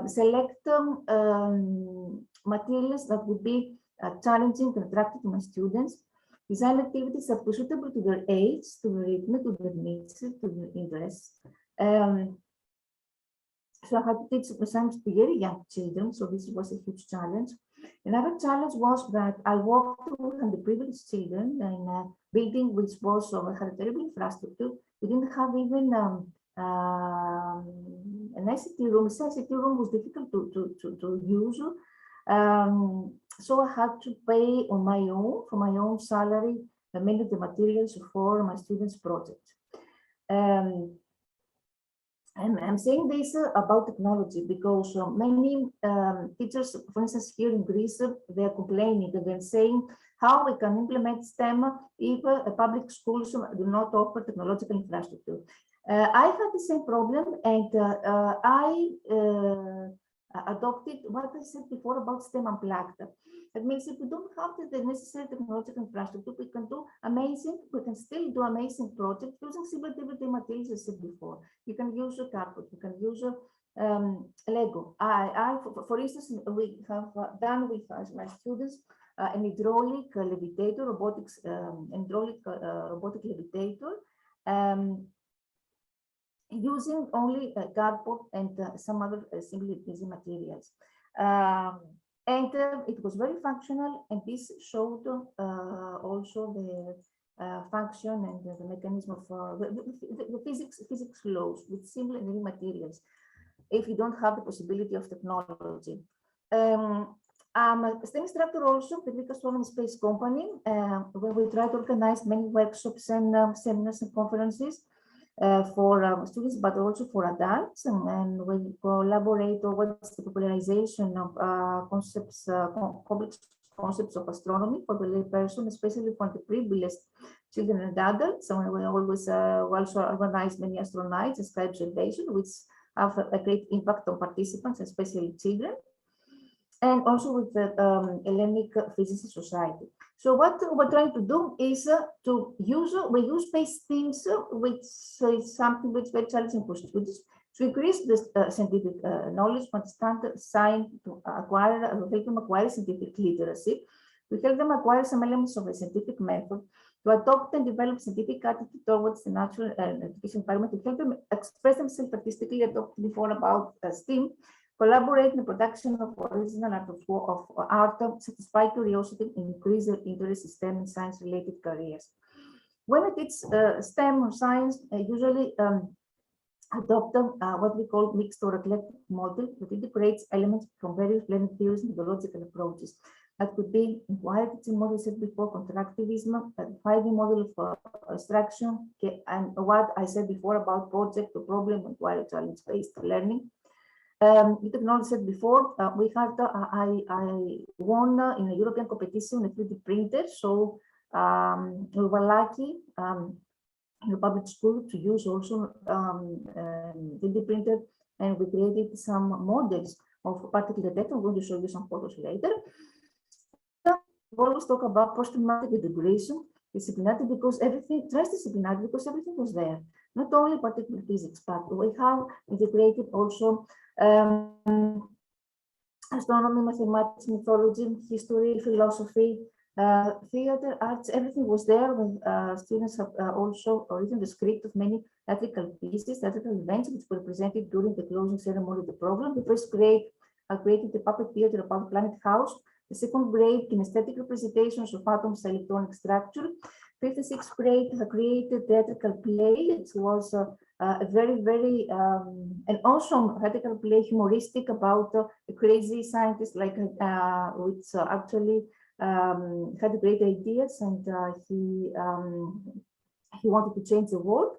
select materials that would be challenging and attractive to my students, design activities that were suitable to their age, to their rhythm, to their needs, to their interests. So I had to teach science to very young children, so this was a huge challenge. Another challenge was that I worked with underprivileged children in a building which was had a terrible infrastructure. We didn't have even an ICT room. The ICT room was difficult to use. So I had to pay on my own, from my own salary, many of the materials for my students' projects. And I'm saying this about technology because many teachers, for instance, here in Greece, they are complaining and they're saying how we can implement STEM if public schools do not offer technological infrastructure. I had the same problem, and I adopted what I said before about STEM Unplugged. That means if we don't have the necessary technological infrastructure, we can still do amazing projects using simple everyday materials, as I said before. You can use a carpet, you can use Lego. For instance, we have done with my students an hydraulic levitator, robotic levitator, using only cardboard and some other simple easy materials. And it was very functional, and this showed also the function and the mechanism of the physics laws with simple and easy materials, if you don't have the possibility of technology. I'm a STEM instructor also for the Greek Astronomy Space Company, where we try to organize many workshops and seminars and conferences for students, but also for adults, and we collaborate towards the popularization of complex concepts of astronomy for the layperson, especially for the privileged children and adults. So we always also organize many astronauts and sky observation, which have a great impact on participants, especially children, and also with the Hellenic Physics Society. So what we're trying to do is we use space themes, which is something which is very challenging for students, to increase the scientific knowledge, to understand science, to acquire, help them acquire scientific literacy, to help them acquire some elements of a scientific method, to adopt and develop scientific attitude towards the natural education environment, to help them express themselves artistically. I talked before about STEAM, collaborate in the production of original art, satisfy curiosity, and increase their interest in STEM and science-related careers. When I teach STEM or science, I usually adopt what we call mixed or eclectic model that integrates elements from various learning theories and methodological approaches. That could be inquiry teaching model said before, constructivism, a 5D model of instruction, and what I said before about project or problem, inquiry, challenge-based learning. The technology said before, I won in a European competition a 3D printer, so we were lucky in the public school to use also 3D printer, and we created some models of particle detector. I'm going to show you some photos later. We always talk about post-traumatic integration, disciplinarity, because everything, transdisciplinarity, because everything was there. Not only particular physics, but we have integrated also astronomy, mathematics, mythology, history, philosophy, theater, arts, everything was there. When students have also written the script of many theatrical pieces, theatrical events, which were presented during the closing ceremony of the program. The first grade created the puppet theater about Planet House. The second grade, kinesthetic representations of atoms' electronic structure. Fifth and sixth grade created theatrical play. It was a very an awesome theatrical play, humoristic, about a crazy scientist like which actually had great ideas, and he wanted to change the world.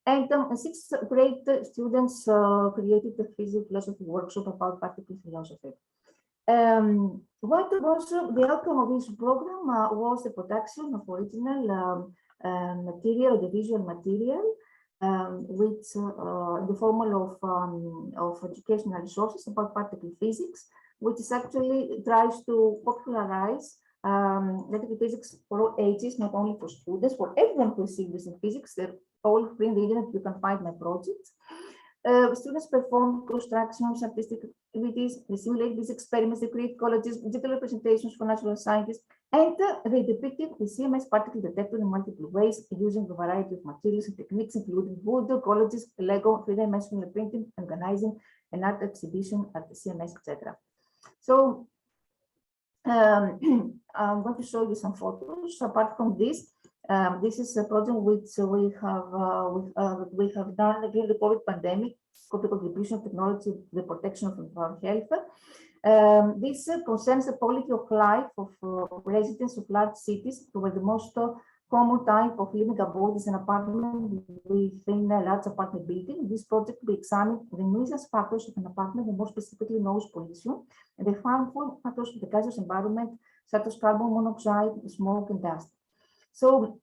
And sixth grade students created the physics philosophy workshop about particle philosophy. What was the outcome of this program was the production of original material, the visual material, which the formal of educational resources about particle physics, which is actually tries to popularize particle physics for all ages, not only for students, for everyone who is serious in physics. They're all free on the internet. You can find my projects. Students perform constructions, artistic activities, they simulate these experiments, they create colleges, digital representations for natural scientists, and they depicted the CMS particle detector in multiple ways using a variety of materials and techniques, including wood, colleges, Lego, three-dimensional printing, organizing an art exhibition at the CMS, etc. So I'm going to show you some photos. Apart from this, this is a project which we have done during the COVID pandemic, called the contribution of technology to the protection of our health. This concerns the quality of life of residents of large cities, where the most common type of living abode is an apartment within a large apartment building. This project will examine the nuisance factors of an apartment, and more specifically noise pollution, and the harmful factors of the gaseous environment, such as carbon monoxide, smoke, and dust. So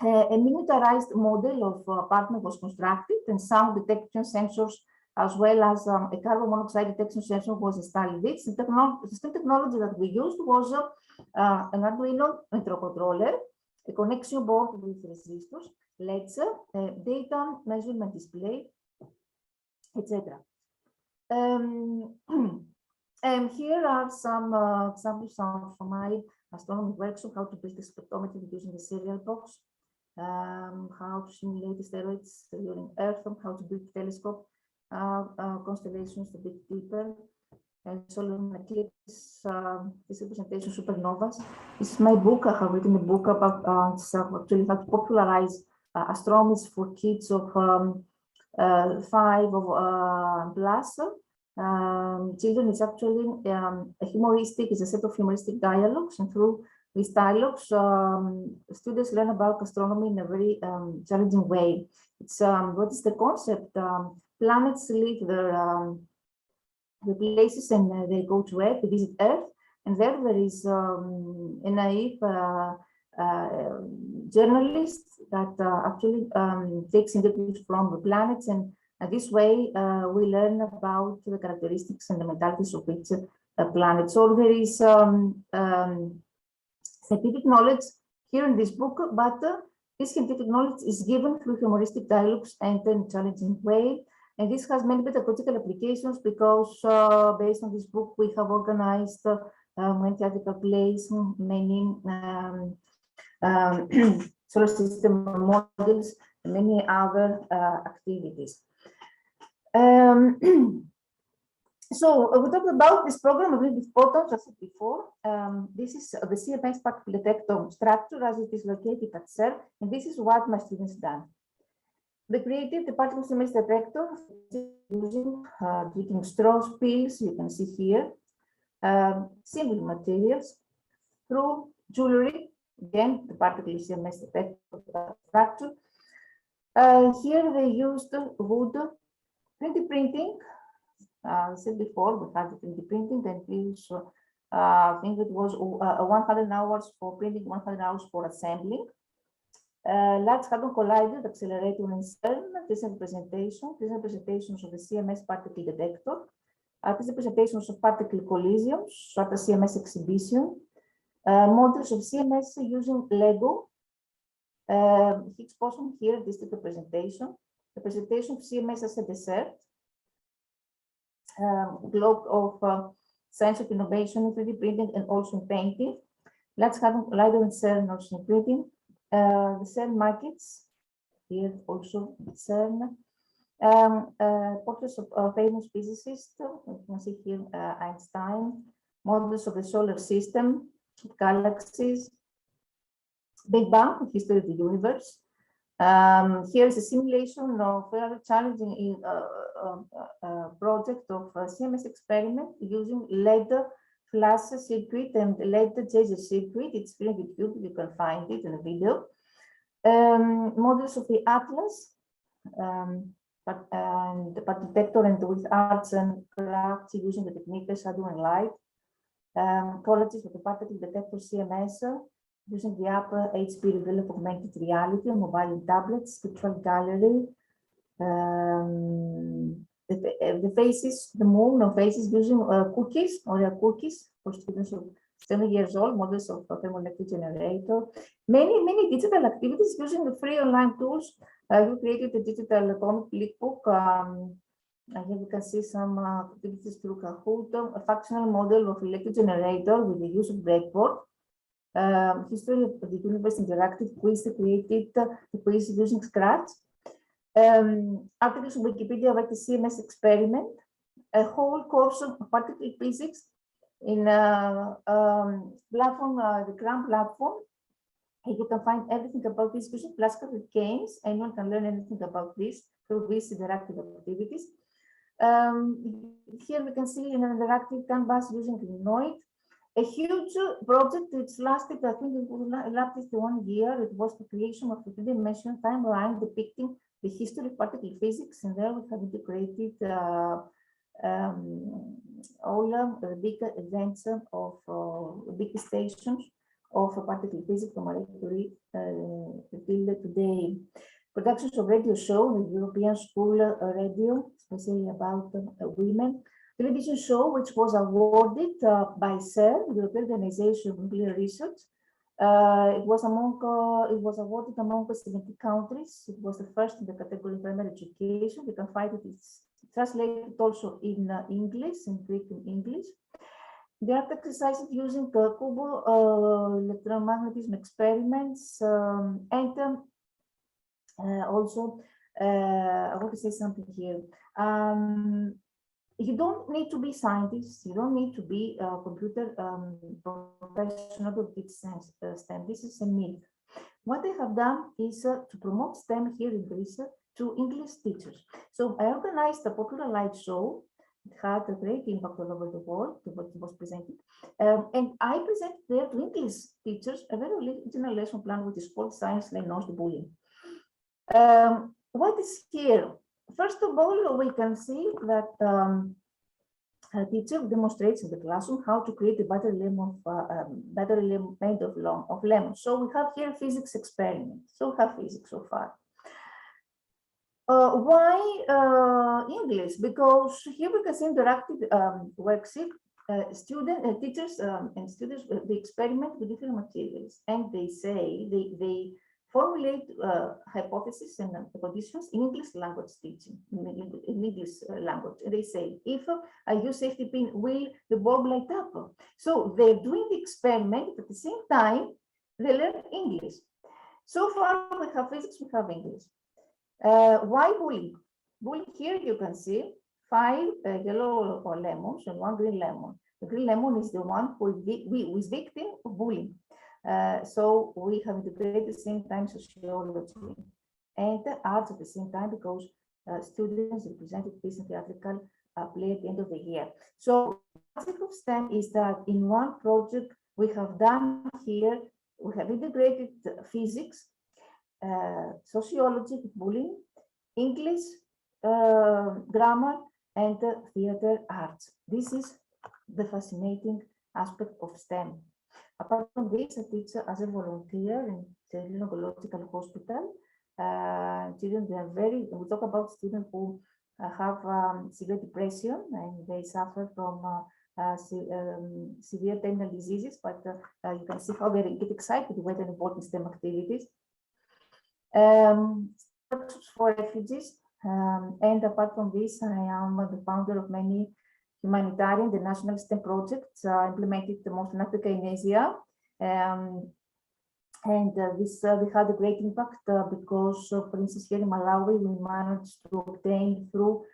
a miniaturized model of apartment was constructed, and sound detection sensors, as well as a carbon monoxide detection sensor, was installed. The system technology that we used was an Arduino microcontroller, a connection board with resistors, LEDs, data measurement display, etc. And here are some examples from my astronomy workshop: how to build a spectrometer using the serial box, how to simulate the steroids during Earth, how to build telescope constellations a bit deeper, and solar eclipse. This representation supernovas. This is my book. I have written a book about actually how to popularize astronomy for kids of 5 plus. Children. Is actually a humoristic, is a set of humoristic dialogues, and through these dialogues, students learn about astronomy in a very challenging way. It's what is the concept? Planets leave the places, and they go to Earth, they visit Earth, and there is a naive journalist that actually takes interviews from the planets, and this way we learn about the characteristics and the mentalities of each planet. So there is scientific knowledge here in this book, but this scientific knowledge is given through humoristic dialogues and in a challenging way. And this has many pedagogical applications because based on this book, we have organized many theatrical plays, many solar system models, and many other activities. So we talked about this program a little bit photons, as I said before. This is the CMS particle detector structure as it is located at CERN, and this is what my students done. They created the particle CMS detector using drinking straws, pills, you can see here, simple materials, through jewelry, again, the particle CMS detector structure. Here they used wood, 3D printing. I said before, we had 3D printing, then use, I think it was 100 hours for printing, 100 hours for assembling. Large Hadron Collider, accelerator in CERN, this is representations of the CMS particle detector. These representations of particle collisions at the CMS exhibition. Models of CMS using Lego. Higgs boson here, this is the representation. Representation of CMS as a dessert. Globe of science of innovation in 3D printing and also in painting. Large Hadron Collider in CERN, also in printing. The CERN markets, here also CERN. Portraits of famous physicists, you can see here Einstein. Models of the solar system, galaxies. Big Bang, history of the universe. Here is a simulation of a very challenging project of CMS experiment using LED flash circuit and LED laser circuit. It's here on YouTube, you can find it in a video. Models of the Atlas, and the particle detector, and with arts and crafts using the technique of shadow and light. Colleges of the particle detector CMS, using the app HP Develop Augmented Reality, mobile and tablets, virtual gallery, the faces, the moon of faces using cookies or cookies for students of 7 years old, models of thermoelectric generator, many digital activities using the free online tools. You created a digital comic flip book. And here we can see some activities through Kahoot, a functional model of electric generator with the use of breadboard. History of the universe interactive quiz created the quiz using Scratch. Articles on Wikipedia about the CMS experiment, a whole course of particle physics in platform, the Grand platform. You can find everything about this using classical games. Anyone can learn anything about this through these interactive activities. Here we can see an interactive canvas using Linoid. A huge project which lasted, I think it lasted 1 year. It was the creation of a three-dimensional timeline depicting the history of particle physics, and there we have integrated all the big events of big stations of particle physics from Marie Curie till today. Productions of radio show, the European School Radio, especially about women. Television show, which was awarded by CERN, the European Organization of Nuclear Research. It was awarded among 70 countries. It was the first in the category of primary education. You can find it. It's translated also in English, in Greek and English. The art exercises using Kubo electromagnetism experiments and also I want to say something here. You don't need to be scientists. You don't need to be a computer professional to teach STEM. This is a myth. What they have done is to promote STEM here in Greece to English teachers. So I organized a popular light show. It had a great impact all over the world, what was presented. And I presented there to English teachers a very original lesson plan, which is called Science Knows the Bullying. What is here? First of all, we can see that a teacher demonstrates in the classroom how to create a battery made of lemons. So we have here physics experiment. So we have physics so far. Why English? Because here we can see interactive worksheet. Teachers and students they experiment with different materials, and they say they formulate hypotheses and conditions in English language teaching, in English language. And they say, if I use safety pin, will the bulb light up? So they're doing the experiment, at the same time, they learn English. So far, we have physics, we have English. Why bullying? Bullying here, you can see 5 yellow lemons and 1 green lemon. The green lemon is the one who is victim of bullying. So we have integrated at the same time sociology and arts at the same time because students represented this in theatrical play at the end of the year. So the concept of STEM is that in one project we have done here, we have integrated physics, sociology, bullying, English, grammar, and theater arts. This is the fascinating aspect of STEM. Apart from this, I teach as a volunteer in Children's Oncological Hospital. Children, they are we talk about students who have severe depression and they suffer from severe terminal diseases, but you can see how they get excited when they're involved in STEM activities. For refugees, and apart from this, I am the founder of many humanitarian, the national STEM projects implemented the most in Africa and Asia. This we had a great impact because, for instance, here in Malawi, we managed to obtain through,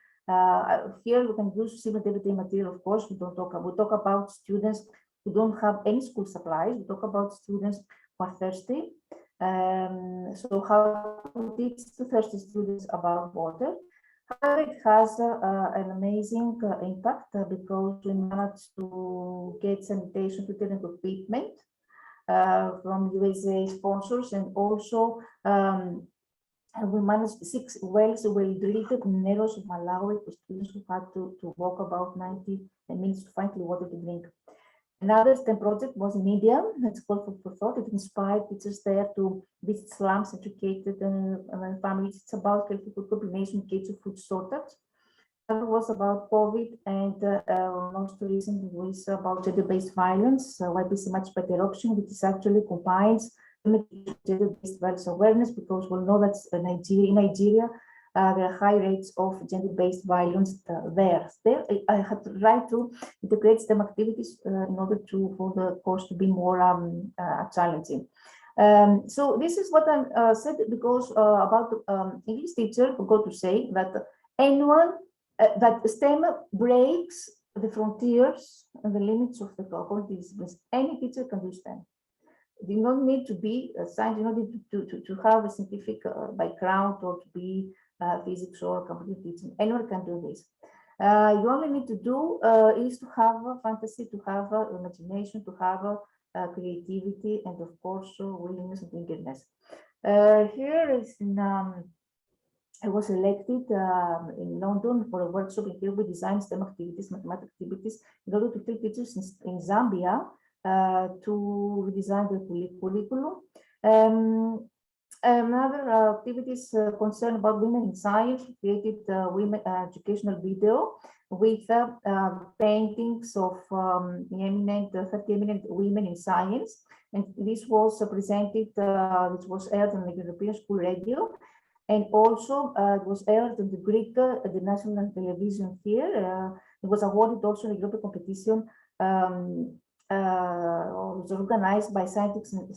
here we can use simple everyday material, of course, we talk about students who don't have any school supplies, we talk about students who are thirsty. So how to teach the thirsty students about water. It has an amazing impact because we managed to get sanitation treatment equipment from USA sponsors, and also we managed 6 wells well drilled in areas of Malawi for students who had to walk about 90 minutes to find clean water to drink. Another STEM project was in India. It's called Food for Thought. It inspired teachers there to visit slums, educated families. It's about healthy food combination, case of food shortage. It was about COVID, and most recently was about gender-based violence. Why this is a much better option, which is actually combines gender-based violence awareness, because we know that in Nigeria, there are high rates of gender-based violence there. I had to try to integrate STEM activities in order for the course to be more challenging. So this is what I said, because about English teacher forgot to say that anyone that STEM breaks the frontiers and the limits of the cognitive disciplines. Any teacher can do STEM. You don't need to be a scientist, you don't need to have a scientific background or to be physics or computer teaching. Anyone can do this. You only need to do is to have a fantasy, to have imagination, to have creativity, and of course willingness and eagerness. Here is in I was elected in London for a workshop in here we designed STEM activities, mathematical activities, in order to help teachers in Zambia to redesign their curriculum. Another activities concerned about women in science, created women educational video with paintings of 30 eminent women in science. And this was presented, which was aired on the European School Radio. And also it was aired on the Greek, the national television here. It was awarded also in the European competition, was organized by Scientists and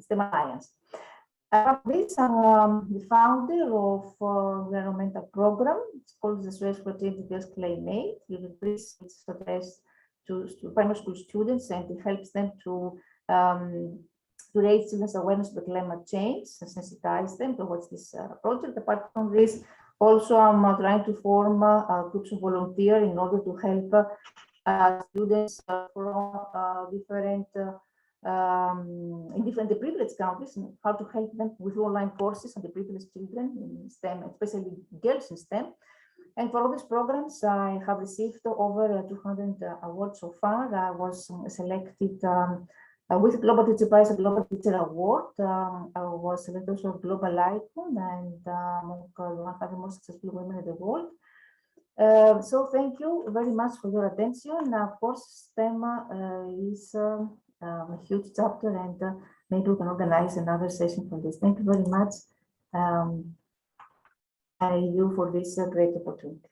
STEM Alliance. This, the founder of the environmental program. It's called the Suez for Change Girls Climate. It's addressed to primary school students, and it helps them to raise students' awareness of the climate change and sensitize them towards this project. Apart from this, also I'm trying to form groups of volunteers in order to help students from different in different deprivileged countries, and how to help them with online courses on the privileged children in STEM, especially girls in STEM. And for all these programs, I have received over 200 awards so far. I was selected with Global Teacher Prize, a Global Teacher Award. I was selected also Global Icon, and among 100 most successful women in the world. So thank you very much for your attention. Of course, STEM is a huge chapter, and maybe we can organize another session for this. Thank you very much, IIU, for this great opportunity.